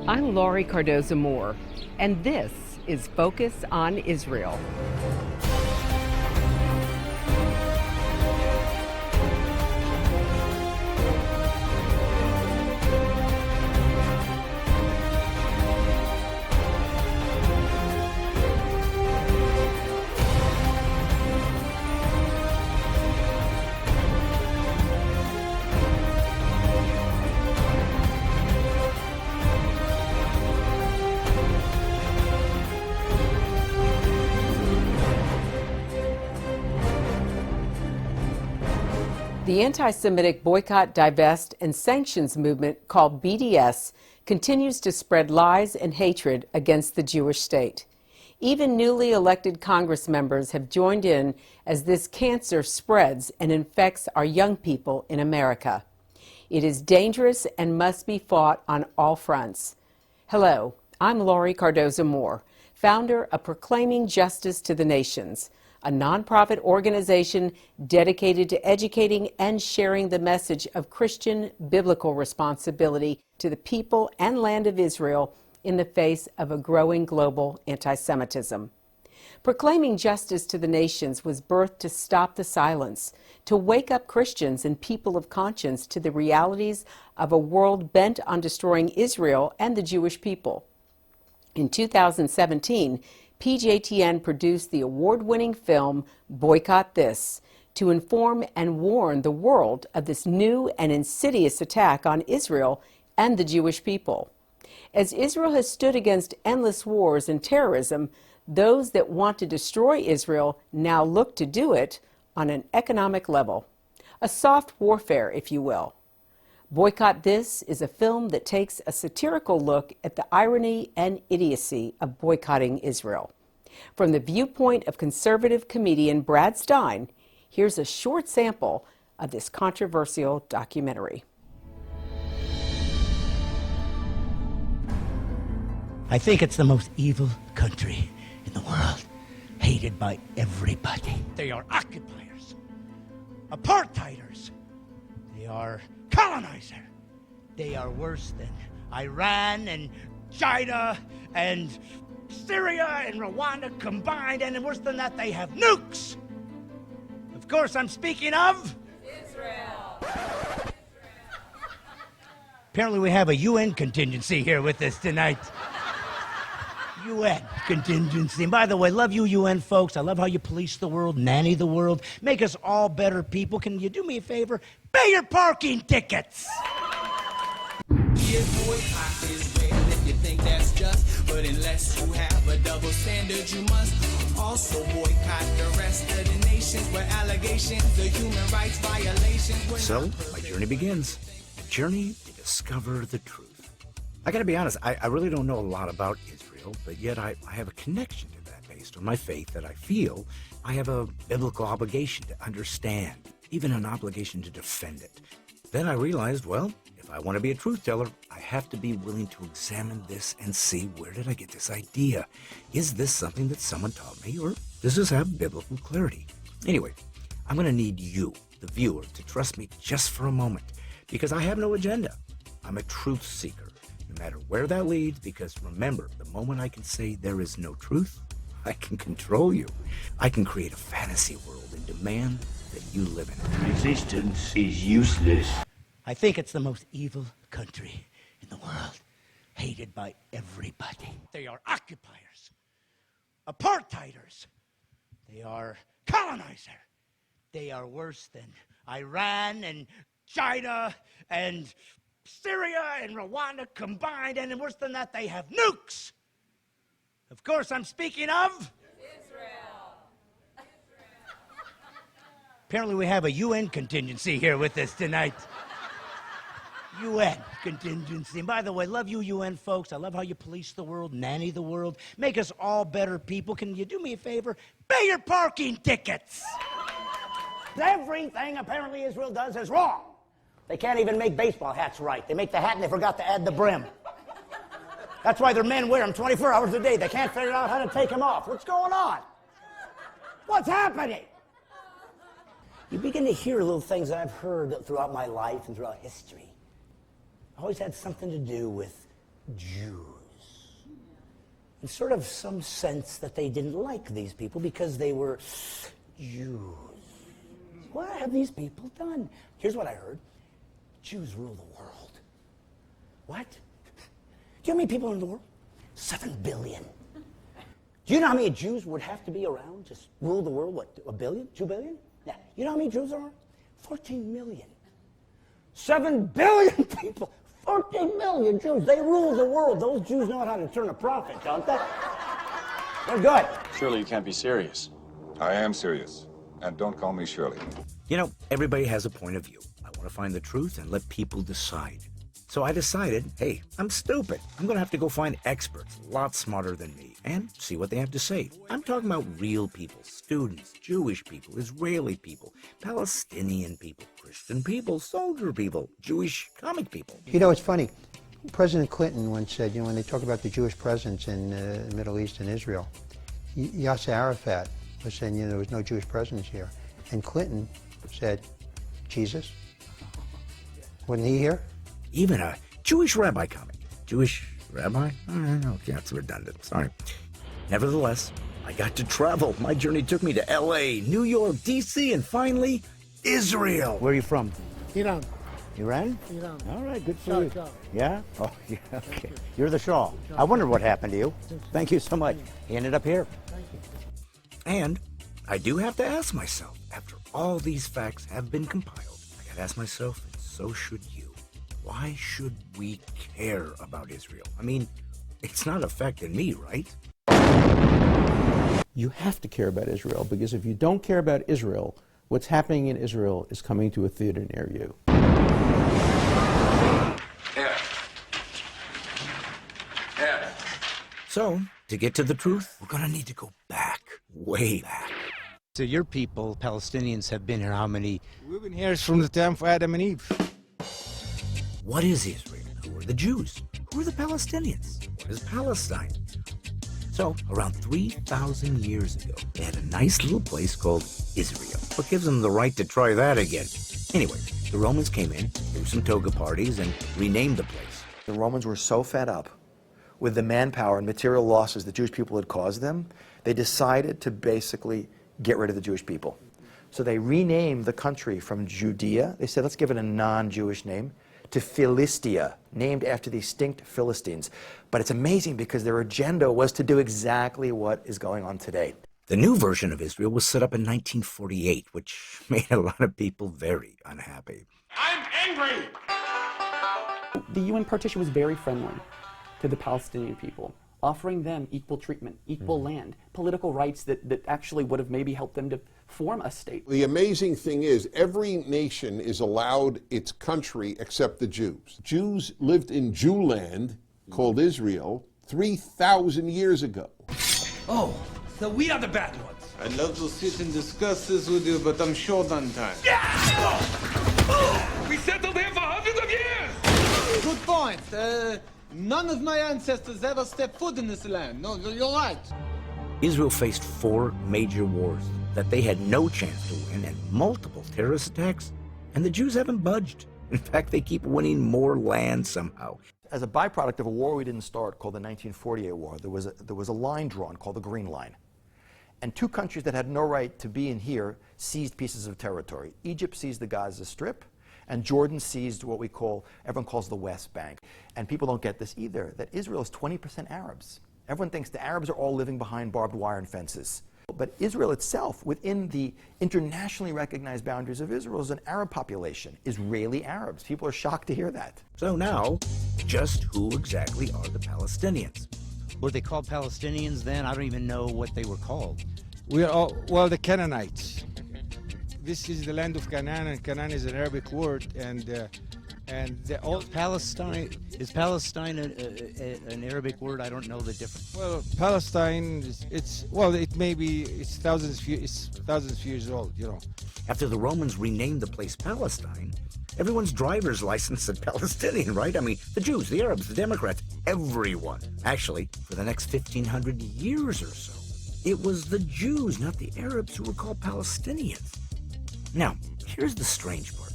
I'm Laurie Cardoza-Moore, and this is Focus on Israel. The anti-Semitic boycott, divest, and sanctions movement called BDS continues to spread lies and hatred against the Jewish state. Even newly elected Congress members have joined in as this cancer spreads and infects our young people in America. It is dangerous and must be fought on all fronts. Hello, I'm Laurie Cardoza-Moore, founder of Proclaiming Justice to the Nations, a nonprofit organization dedicated to educating and sharing the message of Christian biblical responsibility to the people and land of Israel in the face of a growing global anti-Semitism. Proclaiming Justice to the Nations was birthed to stop the silence, to wake up Christians and people of conscience to the realities of a world bent on destroying Israel and the Jewish people. In 2017, PJTN produced the award-winning film Boycott This to inform and warn the world of this new and insidious attack on Israel and the Jewish people. As Israel has stood against endless wars and terrorism, those that want to destroy Israel now look to do it on an economic level. A soft warfare, if you will. Boycott This is a film that takes a satirical look at the irony and idiocy of boycotting Israel. From the viewpoint of conservative comedian Brad Stine, here's a short sample of this controversial documentary. I think it's the most evil country in the world, hated by everybody. They are occupiers, apartheiders, they are colonizer. They are worse than Iran and China and Syria and Rwanda combined, and worse than that, they have nukes. Of course, I'm speaking of Israel. Apparently, we have a UN contingency here with us tonight. UN contingency. And by the way, love you UN folks. I love how you police the world, nanny the world, make us all better people. Can you do me a favor? Pay your parking tickets. Boycott Israel if you think that's just, but unless you have a double standard, you must also boycott the rest of the nations where allegations of human rights violations were. So, my journey begins. A journey to discover the truth. I gotta be honest, I really don't know a lot about Israel, but yet I have a connection to that based on my faith that I feel I have a biblical obligation to understand, even an obligation to defend it. Then I realized, well, if I want to be a truth teller, I have to be willing to examine this and see, where did I get this idea? Is this something that someone taught me, or does this have biblical clarity? Anyway, I'm going to need you, the viewer, to trust me just for a moment, because I have no agenda. I'm a truth seeker, no matter where that leads, because remember, the moment I can say there is no truth, I can control you. I can create a fantasy world and demand that you live in it. Resistance is useless. I think it's the most evil country in the world, hated by everybody. They are occupiers, apartheiders, they are colonizer. They are worse than Iran and China and Syria and Rwanda combined, and worse than that, they have nukes. Of course, I'm speaking of Israel. Apparently, we have a UN contingency here with us tonight. UN contingency. And by the way, love you UN folks. I love how you police the world, nanny the world, make us all better people. Can you do me a favor? Pay your parking tickets. Everything apparently Israel does is wrong. They can't even make baseball hats right. They make the hat and they forgot to add the brim. That's why their men wear them 24 hours a day. They can't figure out how to take them off. What's going on? What's happening? You begin to hear little things that I've heard throughout my life and throughout history. Always had something to do with Jews. In sort of some sense that they didn't like these people because they were Jews. What have these people done? Here's what I heard. Jews rule the world. What? Do you know how many people are in the world? 7 billion. Do you know how many Jews would have to be around to rule the world? What, 1 billion? 2 billion? Yeah. You know how many Jews are? 14 million. 7 billion people. 14 million Jews. They rule the world. Those Jews know how to turn a profit, don't they? They're good. Surely you can't be serious. I am serious. And don't call me Shirley. You know, everybody has a point of view. I want to find the truth and let people decide. So I decided, hey, I'm stupid. I'm going to have to go find experts, a lot smarter than me, and see what they have to say. I'm talking about real people, students, Jewish people, Israeli people, Palestinian people, Christian people, soldier people, Jewish comic people. You know, it's funny. President Clinton once said, you know, when they talk about the Jewish presence in the Middle East and Israel, Yasser Arafat was saying, you know, there was no Jewish presence here. And Clinton said, Jesus? Wasn't he here? Even a Jewish rabbi comic. Jewish rabbi? Okay, that's redundant. Sorry. Nevertheless, I got to travel. My journey took me to L.A., New York, D.C., and finally, Israel. Where are you from? Iran. Iran? Iran. All right, good for Shah, you. Shah. Yeah? Oh, yeah, okay. You're the Shah. I wondered what happened to you. Thank you so much. He ended up here. Thank you. And I do have to ask myself, after all these facts have been compiled, I gotta ask myself, and so should you, why should we care about Israel? I mean, it's not affecting me, right? You have to care about Israel, because if you don't care about Israel, what's happening in Israel is coming to a theater near you. So, to get to the truth, we're gonna need to go back, way back. So your people, Palestinians, have been here how many? We've been here from the time of Adam and Eve. What is Israel? Who are the Jews? Who are the Palestinians? What is Palestine? So, around 3,000 years ago, they had a nice little place called Israel. What gives them the right to try that again? Anyway, the Romans came in, threw some toga parties, and renamed the place. The Romans were so fed up with the manpower and material losses the Jewish people had caused them, they decided to basically get rid of the Jewish people. So they renamed the country from Judea, they said, let's give it a non-Jewish name, to Philistia, named after the extinct Philistines. But it's amazing because their agenda was to do exactly what is going on today. The new version of Israel was set up in 1948, which made a lot of people very unhappy. I'm angry! The UN partition was very friendly to the Palestinian people, offering them equal treatment, equal land, political rights that actually would have maybe helped them to form a state. The amazing thing is every nation is allowed its country except the Jews. Jews lived in Jewland, called Israel, 3,000 years ago. Oh, so we are the bad ones. I'd love to sit and discuss this with you, but I'm short on time. We settled here for hundreds of years! Good point. None of my ancestors ever stepped foot in this land. No, you're right. Israel faced 4 major wars that they had no chance to win and multiple terrorist attacks, and the Jews haven't budged. In fact, they keep winning more land somehow. As a byproduct of a war we didn't start called the 1948 war, there was a line drawn called the Green Line. And 2 countries that had no right to be in here seized pieces of territory. Egypt seized the Gaza Strip, and Jordan seized what everyone calls the West Bank. And people don't get this either, that Israel is 20% Arabs. Everyone thinks the Arabs are all living behind barbed wire and fences. But Israel itself, within the internationally recognized boundaries of Israel, is an Arab population, Israeli Arabs. People are shocked to hear that. So now, just who exactly are the Palestinians? Were they called Palestinians then? I don't even know what they were called. We are all, well, the Canaanites. This is the land of Canaan, and Canaan is an Arabic word, and the old Palestine, is Palestine an Arabic word? I don't know the difference. Well, Palestine, it's thousands of years old, you know. After the Romans renamed the place Palestine, everyone's driver's license said Palestinian, right? I mean, the Jews, the Arabs, the Democrats, everyone. Actually, for the next 1,500 years or so, it was the Jews, not the Arabs, who were called Palestinians. Now, here's the strange part.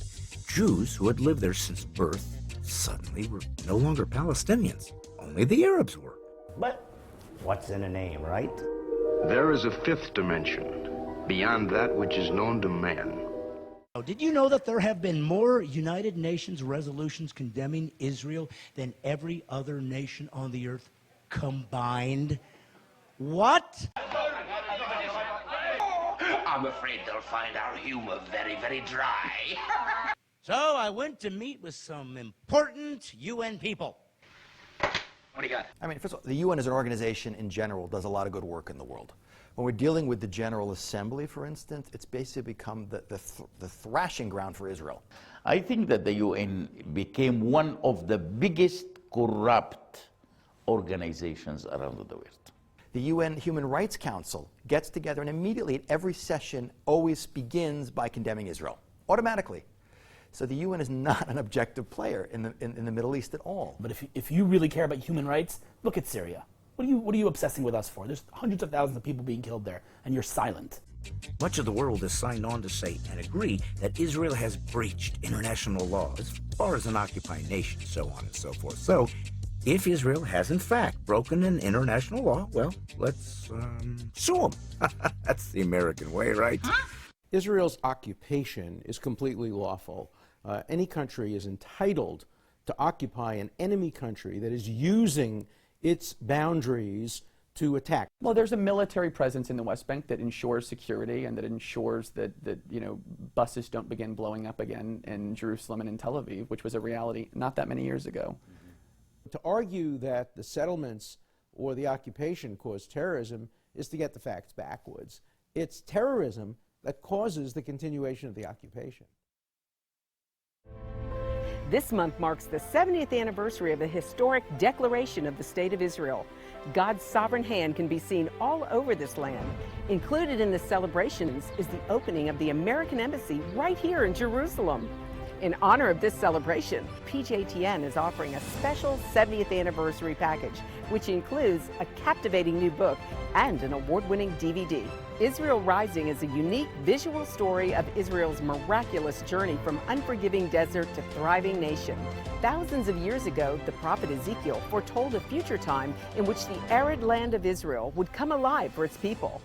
Jews who had lived there since birth suddenly were no longer Palestinians. only the Arabs were. But what's in a name, right? There is a fifth dimension, beyond that which is known to man. Did you know that there have been more United Nations resolutions condemning Israel than every other nation on the earth combined? What? I'm afraid they'll find our humor very, very dry. So I went to meet with some important UN people. What do you got? I mean, first of all, the UN as an organization in general does a lot of good work in the world. When we're dealing with the General Assembly, for instance, it's basically become the thrashing ground for Israel. I think that the UN became one of the biggest corrupt organizations around the world. The UN Human Rights Council gets together and immediately at every session always begins by condemning Israel, automatically. So the UN is not an objective player in the Middle East at all. But if you really care about human rights, look at Syria. What are you obsessing with us for? There's hundreds of thousands of people being killed there, and you're silent. Much of the world has signed on to say and agree that Israel has breached international law as far as an occupying nation, so on and so forth. So, if Israel has in fact broken an international law, well, let's sue them. That's the American way, right? Israel's occupation is completely lawful. Any country is entitled to occupy an enemy country that is using its boundaries to attack. Well, there's a military presence in the West Bank that ensures security and that ensures that buses don't begin blowing up again in Jerusalem and in Tel Aviv, which was a reality not that many years ago. To argue that the settlements or the occupation caused terrorism is to get the facts backwards. It's terrorism that causes the continuation of the occupation. This month marks the 70th anniversary of the historic Declaration of the State of Israel. God's sovereign hand can be seen all over this land. Included in the celebrations is the opening of the American Embassy right here in Jerusalem. In honor of this celebration, PJTN is offering a special 70th anniversary package, which includes a captivating new book and an award-winning DVD. Israel Rising is a unique visual story of Israel's miraculous journey from unforgiving desert to thriving nation. Thousands of years ago, the prophet Ezekiel foretold a future time in which the arid land of Israel would come alive for its people.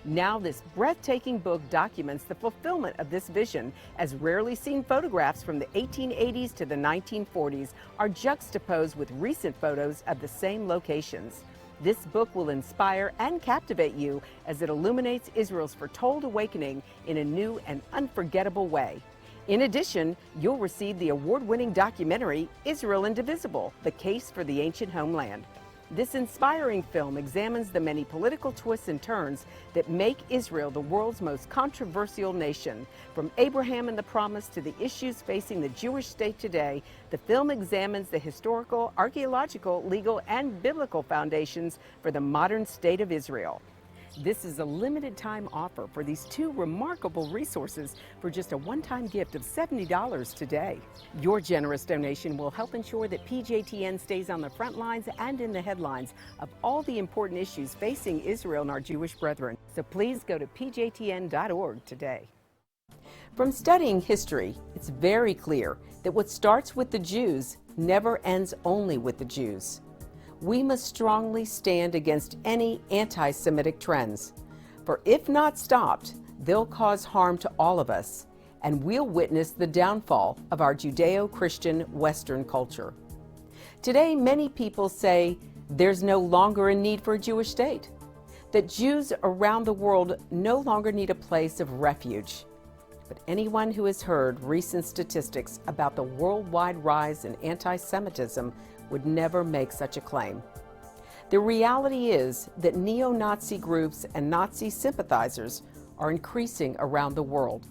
Now this breathtaking book documents the fulfillment of this vision, as rarely seen photographs from the 1880s to the 1940s are juxtaposed with recent photos of the same locations. This book will inspire and captivate you as it illuminates Israel's foretold awakening in a new and unforgettable way. In addition, you'll receive the award-winning documentary, Israel Indivisible, The Case for the Ancient Homeland. This inspiring film examines the many political twists and turns that make Israel the world's most controversial nation. From Abraham and the Promise to the issues facing the Jewish state today, the film examines the historical, archaeological, legal, and biblical foundations for the modern state of Israel. This is a limited time offer for these two remarkable resources for just a one-time gift of $70 today. Your generous donation will help ensure that PJTN stays on the front lines and in the headlines of all the important issues facing Israel and our Jewish brethren. So please go to pjtn.org today. From studying history, it's very clear that what starts with the Jews never ends only with the Jews. We must strongly stand against any anti-Semitic trends, for if not stopped, they'll cause harm to all of us, and we'll witness the downfall of our Judeo-Christian Western culture. Today, many people say there's no longer a need for a Jewish state, that Jews around the world no longer need a place of refuge. But anyone who has heard recent statistics about the worldwide rise in anti-Semitism would never make such a claim. The reality is that neo-Nazi groups and Nazi sympathizers are increasing around the world.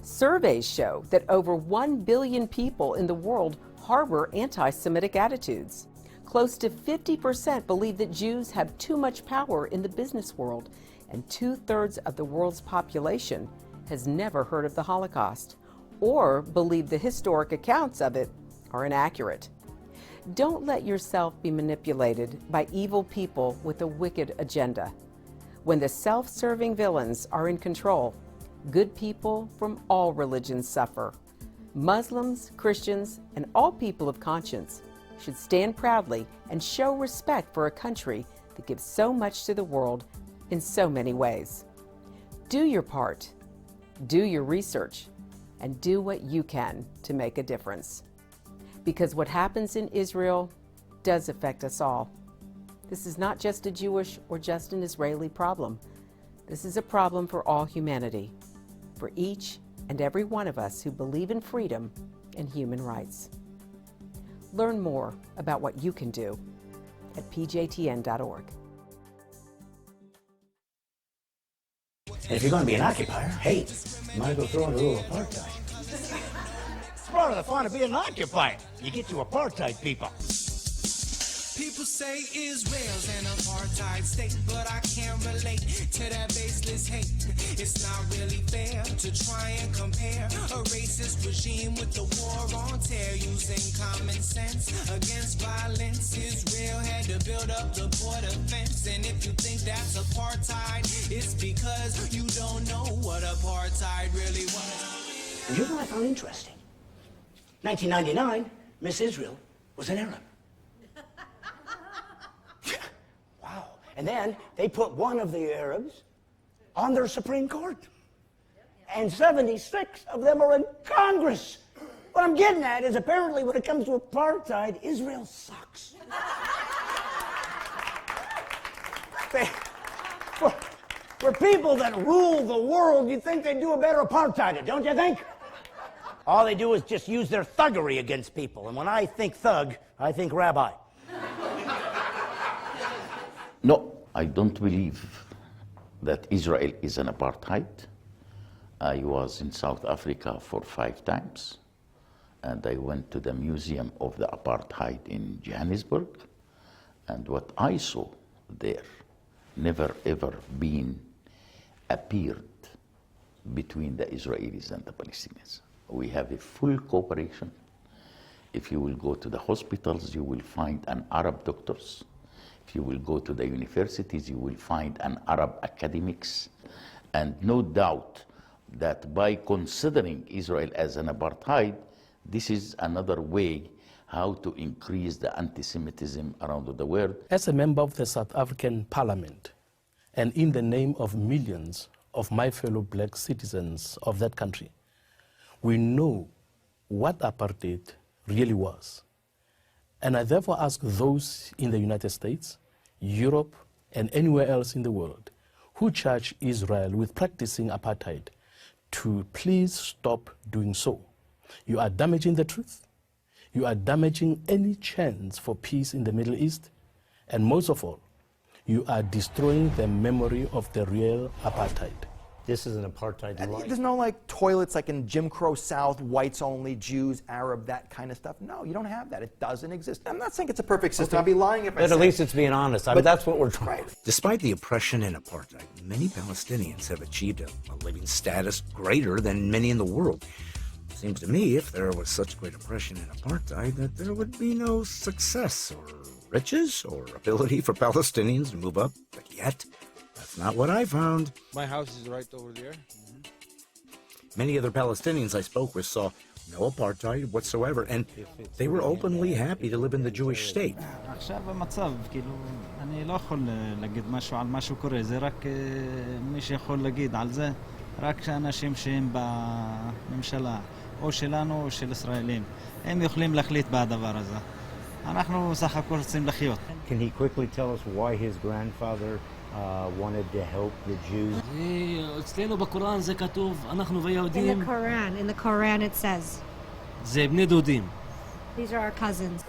Surveys show that over 1 billion people in the world harbor anti-Semitic attitudes. Close to 50% believe that Jews have too much power in the business world, and 2/3 of the world's population has never heard of the Holocaust or believe the historic accounts of it are inaccurate. Don't let yourself be manipulated by evil people with a wicked agenda. When the self-serving villains are in control, good people from all religions suffer. Muslims, Christians, and all people of conscience should stand proudly and show respect for a country that gives so much to the world in so many ways. Do your part, do your research, and do what you can to make a difference. Because what happens in Israel does affect us all. This is not just a Jewish or just an Israeli problem. This is a problem for all humanity, for each and every one of us who believe in freedom and human rights. Learn more about what you can do at pjtn.org. And if you're going to be an occupier, hey, you might as well throw in a little apartheid. It's part of the fun of being an occupier. You get to apartheid people. People say Israel's an apartheid state, but I can't relate to that baseless hate. It's not really fair to try and compare a racist regime with the war on terror. Using common sense against violence, Israel had to build up the border fence. And if you think that's apartheid, it's because you don't know what apartheid really was. And here's what I found interesting. 1999, Miss Israel was an Arab. Wow. And then they put one of the Arabs on their Supreme Court. And 76 of them are in Congress. What I'm getting at is apparently when it comes to apartheid, Israel sucks. For people that rule the world, you'd think they'd do a better apartheid, don't you think? All they do is just use their thuggery against people. And when I think thug, I think rabbi. No, I don't believe that Israel is an apartheid. I was in South Africa for 5 times, and I went to the Museum of the Apartheid in Johannesburg, and what I saw there never ever appeared between the Israelis and the Palestinians. We have a full cooperation. If you will go to the hospitals, you will find an Arab doctors. If you will go to the universities, you will find an Arab academics. And no doubt that by considering Israel as an apartheid, this is another way how to increase the anti-Semitism around the world. As a member of the South African Parliament, and in the name of millions of my fellow black citizens of that country, we know what apartheid really was. And I therefore ask those in the United States, Europe, and anywhere else in the world who charge Israel with practicing apartheid to please stop doing so. You are damaging the truth. You are damaging any chance for peace in the Middle East. And most of all, you are destroying the memory of the real apartheid. This is an apartheid light. There's no like toilets like in Jim Crow South, whites only, Jews, Arab, that kind of stuff. No, you don't have that. It doesn't exist. I'm not saying it's a perfect system. I'd be lying if I said. But at least it's being honest. I mean, that's what we're trying. Despite the oppression and apartheid, many Palestinians have achieved a living status greater than many in the world. It seems to me if there was such great oppression and apartheid that there would be no success or riches or ability for Palestinians to move up. But yet, that's not what I found. My house is right over there. Many other Palestinians I spoke with saw no apartheid whatsoever, and they were openly happy to live in the Jewish state. עכשיו המצב, כאילו, אני לא יכול להגיד משהו על מה שקורה, זה רק מי שיכול להגיד על זה, רק האנשים שהם בממשלה, או שלנו או של ישראלים, הם יכולים להחליט בדבר הזה. אנחנו סך הכל רוצים לחיות. Can he quickly tell us why his grandfather wanted to help the Jews? אצלנו בקוראן זה כתוב, אנחנו ויהודים. In the Quran it says. זה בני דודים. These are our cousins.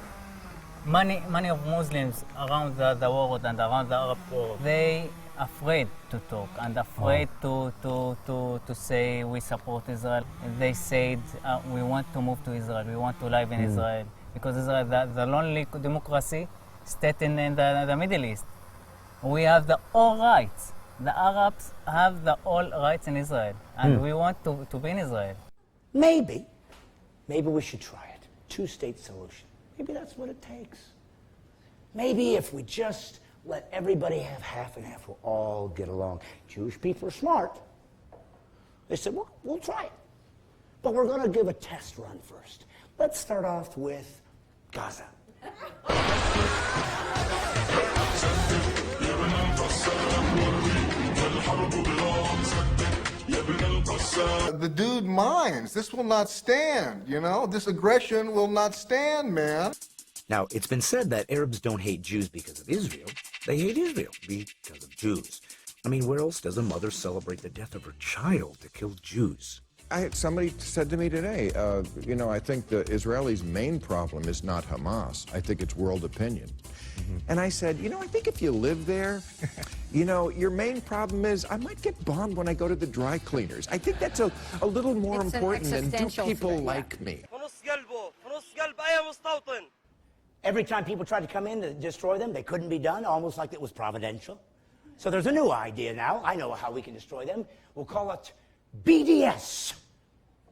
Many of Muslims around the world and around the Arab world, they afraid to talk and afraid to say we support Israel. They said we want to move to Israel, we want to live in Israel, because Israel is the only democracy state in the Middle East. We have all rights. The Arabs have all rights in Israel, and we want to be in Israel. Maybe we should try it. Two-state solution. Maybe that's what it takes. Maybe if we just let everybody have half and half, we'll all get along. Jewish people are smart. They said, well, we'll try it. But we're going to give a test run first. Let's start off with Gaza. The dude minds. This will not stand, you know? This aggression will not stand, man. Now, it's been said that Arabs don't hate Jews because of Israel. They hate Israel because of Jews. I mean, where else does a mother celebrate the death of her child to kill Jews? Somebody said to me today, you know, I think the Israelis' main problem is not Hamas. I think it's world opinion. And I said, you know, I think if you live there, you know, your main problem is I might get bombed when I go to the dry cleaners. I think that's a little more important than do people like me. Every time people tried to come in to destroy them, they couldn't be done, almost like it was providential. So there's a new idea now. I know how we can destroy them. We'll call it BDS.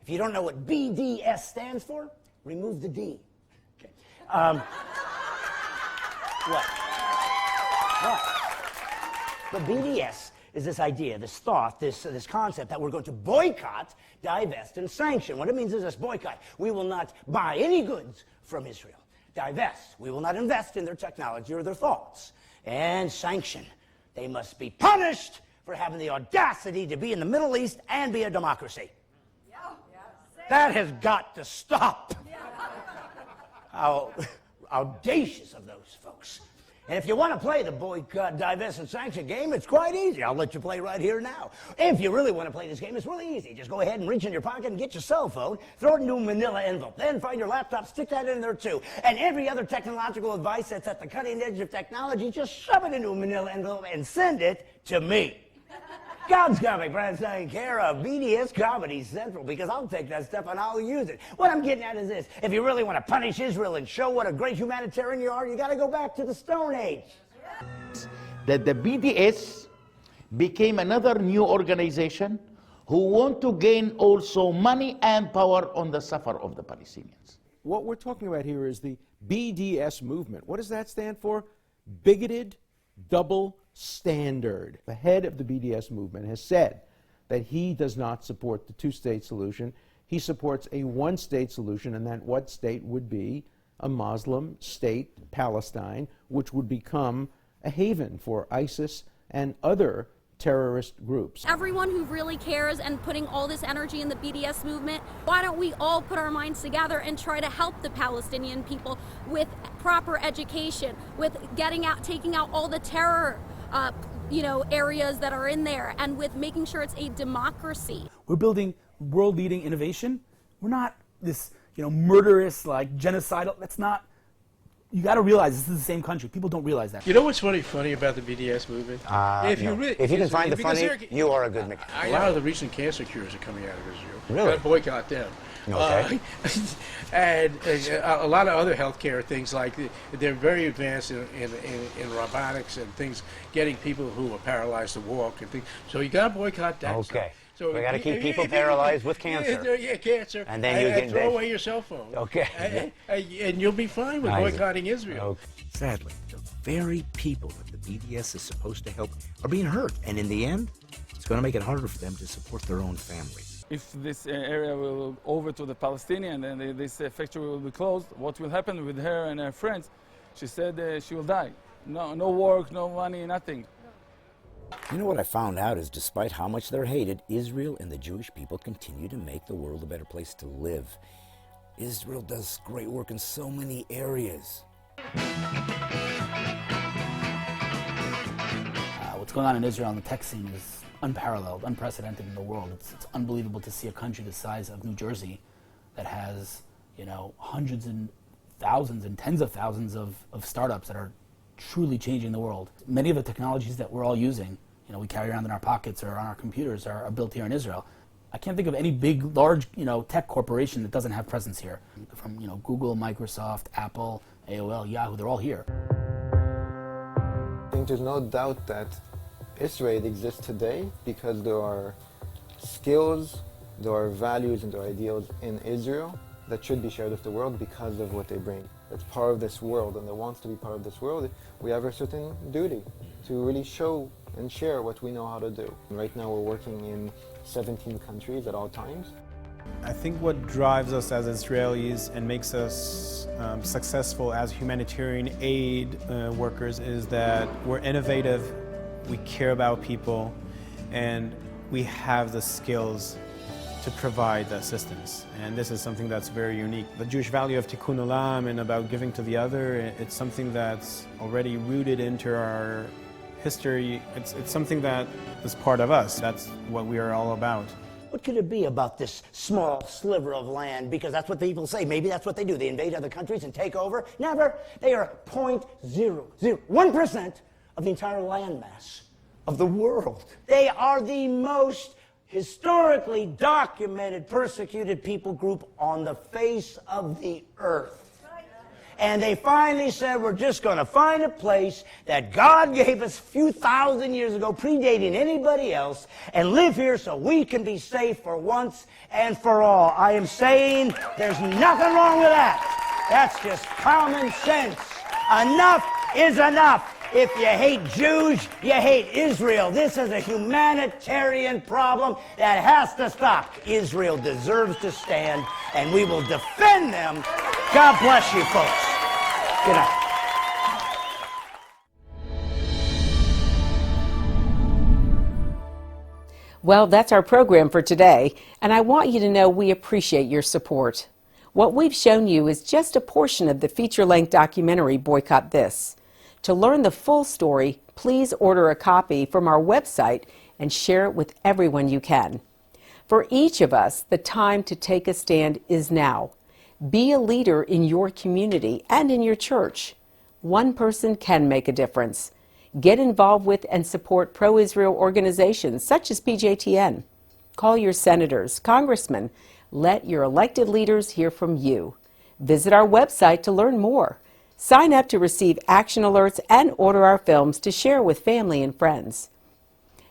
If you don't know what BDS stands for, remove the D. Okay. What? But BDS is this idea, this thought, this concept that we're going to boycott, divest, and sanction. What it means is this: boycott. We will not buy any goods from Israel. Divest. We will not invest in their technology or their thoughts. And sanction. They must be punished for having the audacity to be in the Middle East and be a democracy. That has got to stop. How audacious of those folks. And if you want to play the boycott, divest, and sanction game, it's quite easy. I'll let you play right here now. If you really want to play this game, it's really easy. Just go ahead and reach in your pocket and get your cell phone, throw it into a manila envelope, then find your laptop, stick that in there too. And every other technological advice that's at the cutting edge of technology, just shove it into a manila envelope and send it to me. God's Comic, Brad Stine, care of BDS Comedy Central, because I'll take that stuff and I'll use it. What I'm getting at is this: if you really want to punish Israel and show what a great humanitarian you are, you got to go back to the Stone Age. That the BDS became another new organization who want to gain also money and power on the suffer of the Palestinians. What we're talking about here is the BDS movement. What does that stand for? Bigoted double standard. The head of the BDS movement has said that he does not support the two-state solution. He supports a one-state solution, and that one state would be a Muslim state, Palestine, which would become a haven for ISIS and other terrorist groups. Everyone who really cares and putting all this energy in the BDS movement, why don't we all put our minds together and try to help the Palestinian people with proper education, with taking out all the terror areas that are in there, and with making sure it's a democracy. We're building world-leading innovation. We're not this, murderous, genocidal. That's not. You got to realize this is the same country. People don't realize that. You know what's funny about the BDS movement? If you can find the funny, you are a good mechanic. A lot of the recent cancer cures are coming out of Israel. Really? Got to boycott them. Okay. And a lot of other healthcare things, like they're very advanced in robotics and things, getting people who are paralyzed to walk and things. So you got to boycott that. Okay. So we got to keep people paralyzed with cancer. Yeah, cancer. And then you can throw away your cell phone. Okay. And you'll be fine with boycotting Israel. Okay. Sadly, the very people that the BDS is supposed to help are being hurt, and in the end, it's going to make it harder for them to support their own families. If this area will go over to the Palestinian and this factory will be closed, what will happen with her and her friends? She said she will die. No work, no money, nothing. You know what I found out is, despite how much they're hated, Israel and the Jewish people continue to make the world a better place to live. Israel does great work in so many areas. What's going on in Israel on the tech scene is unparalleled, unprecedented in the world. It's unbelievable to see a country the size of New Jersey that has, hundreds and thousands and tens of thousands of startups that are truly changing the world. Many of the technologies that we're all using, we carry around in our pockets or on our computers are built here in Israel. I can't think of any big, large, tech corporation that doesn't have presence here. From, Google, Microsoft, Apple, AOL, Yahoo, they're all here. I think there's no doubt that Israel exists today because there are skills, there are values, and there are ideals in Israel that should be shared with the world because of what they bring. It's part of this world, and that wants to be part of this world. We have a certain duty to really show and share what we know how to do. Right now we're working in 17 countries at all times. I think what drives us as Israelis and makes us successful as humanitarian aid workers is that we're innovative, we care about people, and we have the skills to provide the assistance. And this is something that's very unique. The Jewish value of tikkun olam and about giving to the other, it's something that's already rooted into our history. It's something that is part of us. That's what we are all about. What could it be about this small sliver of land? Because that's what people say. Maybe that's what they do. They invade other countries and take over. Never. They are 0.001% of the entire landmass of the world. They are the most historically documented persecuted people group on the face of the earth. And they finally said, we're just going to find a place that God gave us a few thousand years ago, predating anybody else, and live here so we can be safe for once and for all. I am saying there's nothing wrong with that. That's just common sense. Enough is enough. If you hate Jews, you hate Israel. This is a humanitarian problem that has to stop. Israel deserves to stand, and we will defend them. God bless you, folks. Good night. Well, that's our program for today, and I want you to know we appreciate your support. What we've shown you is just a portion of the feature-length documentary, Boycott This. To learn the full story, please order a copy from our website and share it with everyone you can. For each of us, the time to take a stand is now. Be a leader in your community and in your church. One person can make a difference. Get involved with and support pro-Israel organizations such as PJTN. Call your senators, congressmen. Let your elected leaders hear from you. Visit our website to learn more. Sign up to receive action alerts and order our films to share with family and friends.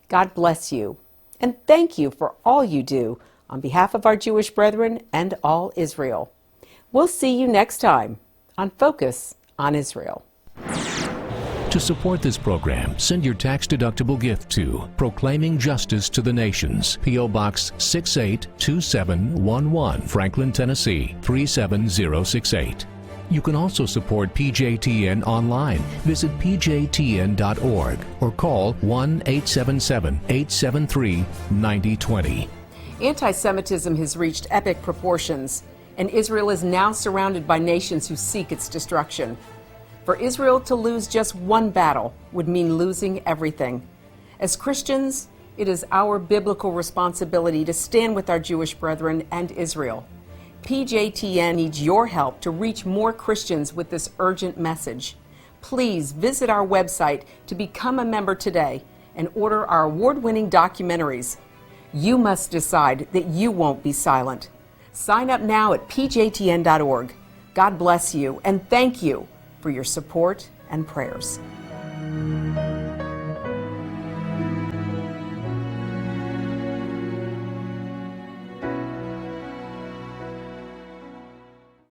God bless you, and thank you for all you do on behalf of our Jewish brethren and all Israel. We'll see you next time on Focus on Israel. To support this program, send your tax-deductible gift to Proclaiming Justice to the Nations, P.O. Box 682711, Franklin, Tennessee 37068. You can also support PJTN online. Visit pjtn.org or call 1-877-873-9020. Anti-Semitism has reached epic proportions, and Israel is now surrounded by nations who seek its destruction. For Israel to lose just one battle would mean losing everything. As Christians, it is our biblical responsibility to stand with our Jewish brethren and Israel. PJTN needs your help to reach more Christians with this urgent message. Please visit our website to become a member today and order our award-winning documentaries. You must decide that you won't be silent. Sign up now at pjtn.org. God bless you, and thank you for your support and prayers.